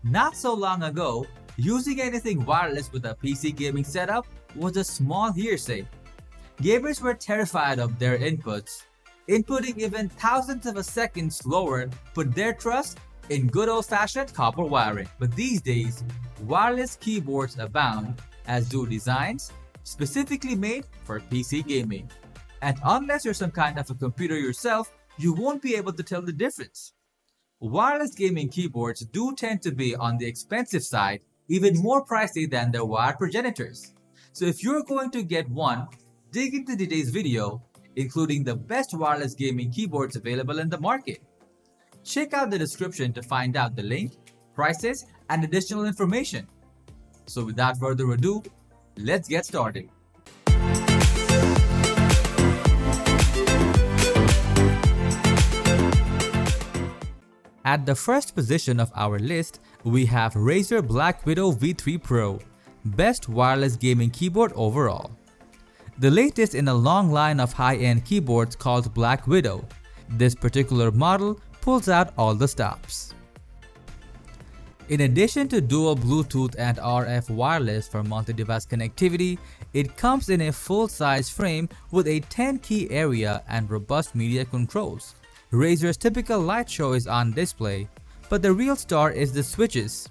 Not so long ago, using anything wireless with a PC gaming setup was a small hearsay. Gamers were terrified of their inputs. Inputting even thousandths of a second slower put their trust in good old-fashioned copper wiring. But these days, wireless keyboards abound, as do designs specifically made for PC gaming. And unless you're some kind of a computer yourself, you won't be able to tell the difference. Wireless gaming keyboards do tend to be on the expensive side, even more pricey than their wired progenitors. So if you're going to get one, dig into today's video, including the best wireless gaming keyboards available in the market. Check out the description to find out the link, prices, and additional information. So without further ado, let's get started. At the first position of our list, we have Razer BlackWidow V3 Pro, best wireless gaming keyboard overall. The latest in a long line of high-end keyboards called BlackWidow. This particular model pulls out all the stops. In addition to dual Bluetooth and RF wireless for multi-device connectivity, it comes in a full-size frame with a 10-key area and robust media controls. Razer's typical light show is on display, but the real star is the switches.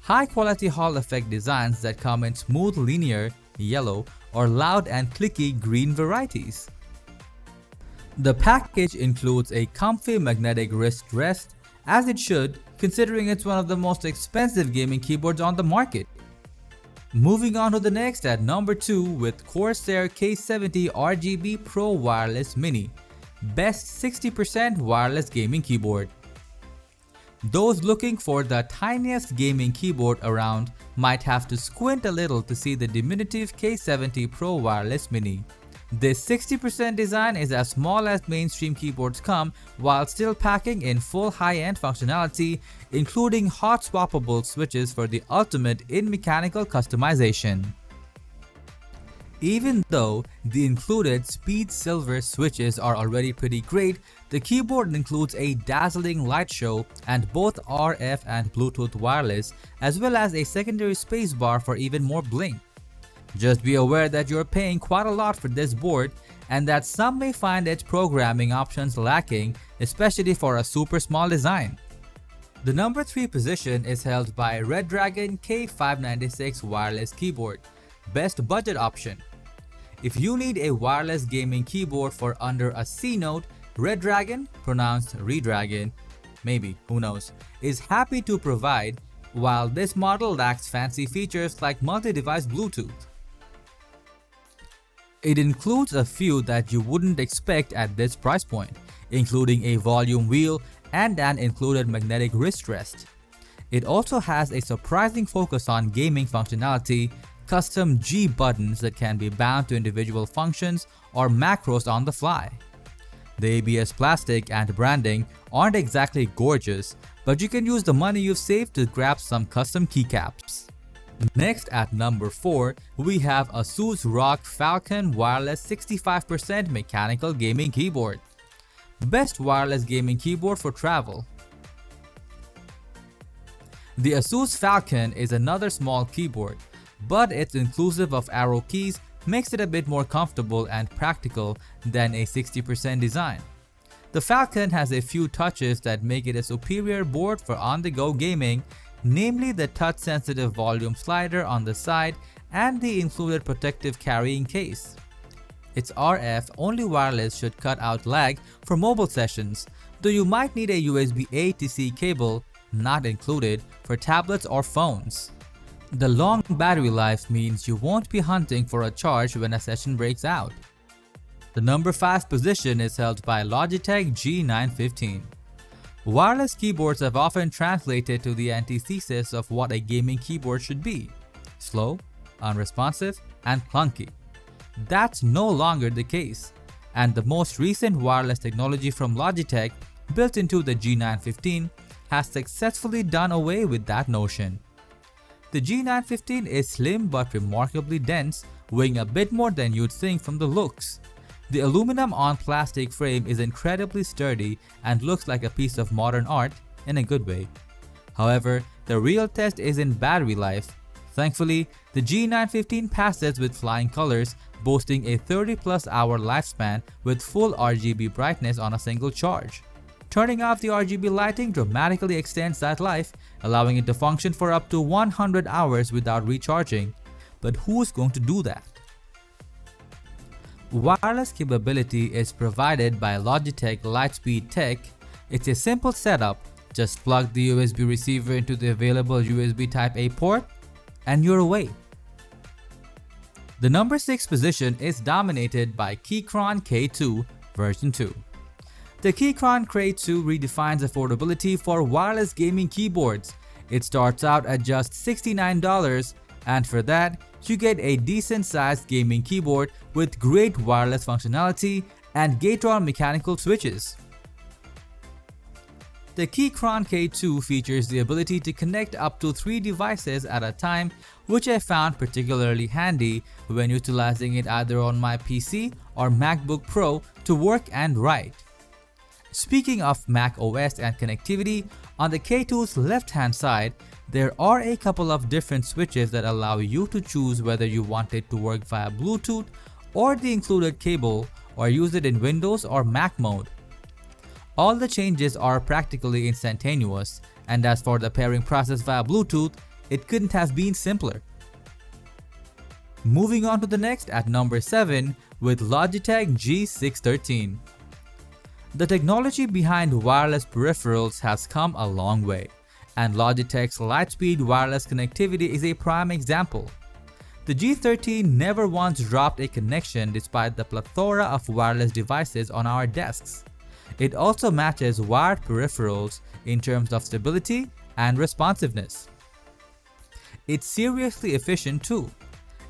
High-quality Hall effect designs that come in smooth linear, yellow, or loud and clicky green varieties. The package includes a comfy magnetic wrist rest, as it should, considering it's one of the most expensive gaming keyboards on the market. Moving on to the next at number 2 with Corsair K63 RGB Pro Wireless Mini, best 60% wireless gaming keyboard. Those looking for the tiniest gaming keyboard around might have to squint a little to see the diminutive K70 Pro Wireless Mini. This 60% design is as small as mainstream keyboards come while still packing in full high-end functionality, including hot swappable switches for the ultimate in mechanical customization. Even though the included speed silver switches are already pretty great, the keyboard includes a dazzling light show and both RF and Bluetooth wireless, as well as a secondary spacebar for even more bling. Just be aware that you're paying quite a lot for this board and that some may find its programming options lacking, especially for a super small design. The number 3 position is held by Redragon K596 wireless keyboard, best budget option. If you need a wireless gaming keyboard for under a C note, Redragon, pronounced Redragon, maybe, who knows, is happy to provide, while this model lacks fancy features like multi-device Bluetooth. It includes a few that you wouldn't expect at this price point, including a volume wheel and an included magnetic wrist rest. It also has a surprising focus on gaming functionality, custom G buttons that can be bound to individual functions or macros on the fly. The ABS plastic and branding aren't exactly gorgeous, but you can use the money you've saved to grab some custom keycaps. Next at number 4, we have Asus ROG Falchion Wireless 65% Mechanical Gaming Keyboard. Best wireless gaming keyboard for travel. The Asus Falchion is another small keyboard, but its inclusive of arrow keys makes it a bit more comfortable and practical than a 60% design. The Falchion has a few touches that make it a superior board for on-the-go gaming, namely the touch-sensitive volume slider on the side and the included protective carrying case. Its RF only wireless should cut out lag for mobile sessions, though you might need a USB-A to C cable, not included, for tablets or phones. The long battery life means you won't be hunting for a charge when a session breaks out. The number 5 position is held by Logitech G915. Wireless keyboards have often translated to the antithesis of what a gaming keyboard should be: slow, unresponsive, and clunky. That's no longer the case, and the most recent wireless technology from Logitech, built into the G915, has successfully done away with that notion. The G915 is slim but remarkably dense, weighing a bit more than you'd think from the looks. The aluminum on plastic frame is incredibly sturdy and looks like a piece of modern art in a good way. However, the real test is in battery life. Thankfully, the G915 passes with flying colors, boasting a 30+ hour lifespan with full RGB brightness on a single charge. Turning off the RGB lighting dramatically extends that life, allowing it to function for up to 100 hours without recharging. But who's going to do that? Wireless capability is provided by Logitech Lightspeed Tech. It's a simple setup. Just plug the USB receiver into the available USB Type-A port and you're away. The number 6 position is dominated by Keychron K2 version 2. The Keychron K2 redefines affordability for wireless gaming keyboards. It starts out at just $69, and for that, you get a decent-sized gaming keyboard with great wireless functionality and gate-all mechanical switches. The Keychron K2 features the ability to connect up to 3 devices at a time, which I found particularly handy when utilizing it either on my PC or MacBook Pro to work and write. Speaking of Mac OS and connectivity, on the K2's left-hand side, there are a couple of different switches that allow you to choose whether you want it to work via Bluetooth or the included cable, or use it in Windows or Mac mode. All the changes are practically instantaneous, and as for the pairing process via Bluetooth, it couldn't have been simpler. Moving on to the next at number 7 with Logitech G613. The technology behind wireless peripherals has come a long way, and Logitech's Lightspeed wireless connectivity is a prime example. The G13 never once dropped a connection despite the plethora of wireless devices on our desks. It also matches wired peripherals in terms of stability and responsiveness. It's seriously efficient too.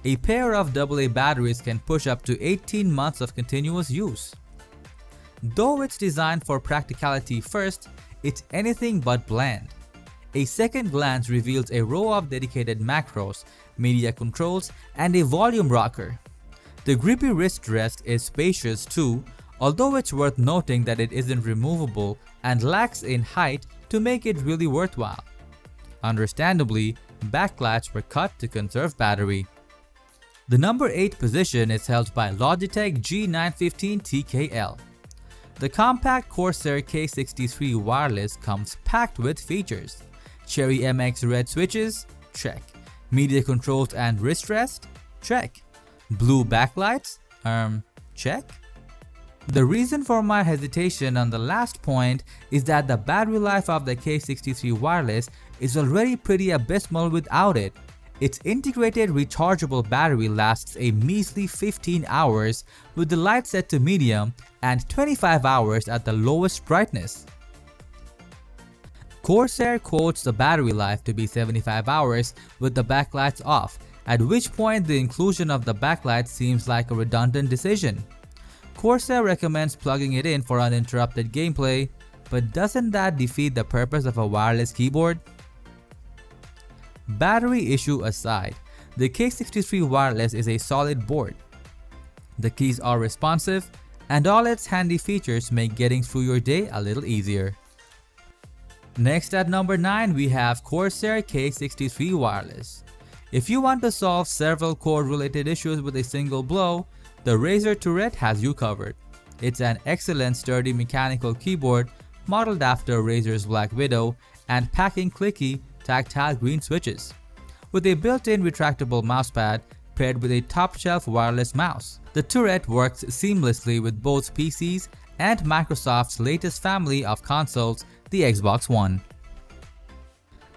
A pair of AA batteries can push up to 18 months of continuous use. Though it's designed for practicality first, it's anything but bland. A second glance reveals a row of dedicated macros, media controls, and a volume rocker. The grippy wrist rest is spacious too, although it's worth noting that it isn't removable and lacks in height to make it really worthwhile. Understandably, backlights were cut to conserve battery. The number 8 position is held by Logitech G915 TKL. The compact Corsair K63 Wireless comes packed with features. Cherry MX red switches? Check. Media controls and wrist rest? Check. Blue backlights? Check. The reason for my hesitation on the last point is that the battery life of the K63 Wireless is already pretty abysmal without it. Its integrated rechargeable battery lasts a measly 15 hours with the light set to medium and 25 hours at the lowest brightness. Corsair quotes the battery life to be 75 hours with the backlights off, at which point the inclusion of the backlight seems like a redundant decision. Corsair recommends plugging it in for uninterrupted gameplay, but doesn't that defeat the purpose of a wireless keyboard? Battery issue aside, the K63 Wireless is a solid board. The keys are responsive, and all its handy features make getting through your day a little easier. Next at number 9 we have Corsair K63 Wireless. If you want to solve several cord related issues with a single blow, the Razer turret has you covered. It's an excellent sturdy mechanical keyboard modeled after Razer's BlackWidow and packing clicky tactile green switches, with a built-in retractable mousepad paired with a top-shelf wireless mouse. The turret works seamlessly with both PCs and Microsoft's latest family of consoles, the Xbox One.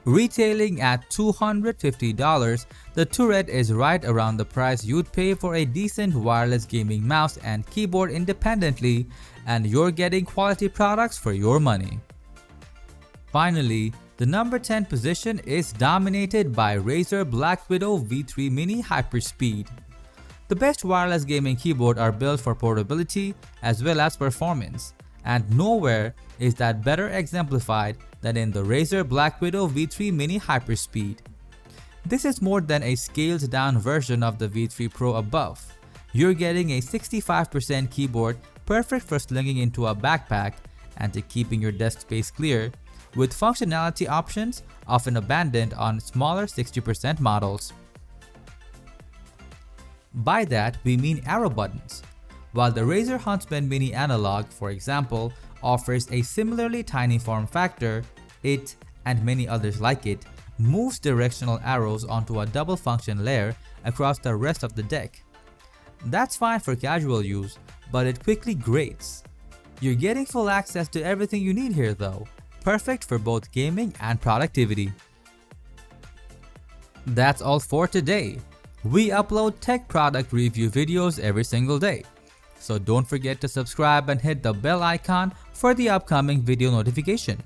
Retailing at $250, the turret is right around the price you'd pay for a decent wireless gaming mouse and keyboard independently, and you're getting quality products for your money. Finally, the number 10 position is dominated by Razer BlackWidow V3 Mini Hyperspeed. The best wireless gaming keyboard are built for portability as well as performance, and nowhere is that better exemplified than in the Razer BlackWidow V3 Mini Hyperspeed. This is more than a scaled down version of the V3 Pro above. You're getting a 65% keyboard perfect for slinging into a backpack and to keeping your desk space clear, with functionality options often abandoned on smaller 60% models. By that, we mean arrow buttons. While the Razer Huntsman Mini Analog, for example, offers a similarly tiny form factor, it, and many others like it, moves directional arrows onto a double function layer across the rest of the deck. That's fine for casual use, but it quickly grates. You're getting full access to everything you need here though, perfect for both gaming and productivity. That's all for today. We upload tech product review videos every single day, so don't forget to subscribe and hit the bell icon for the upcoming video notification.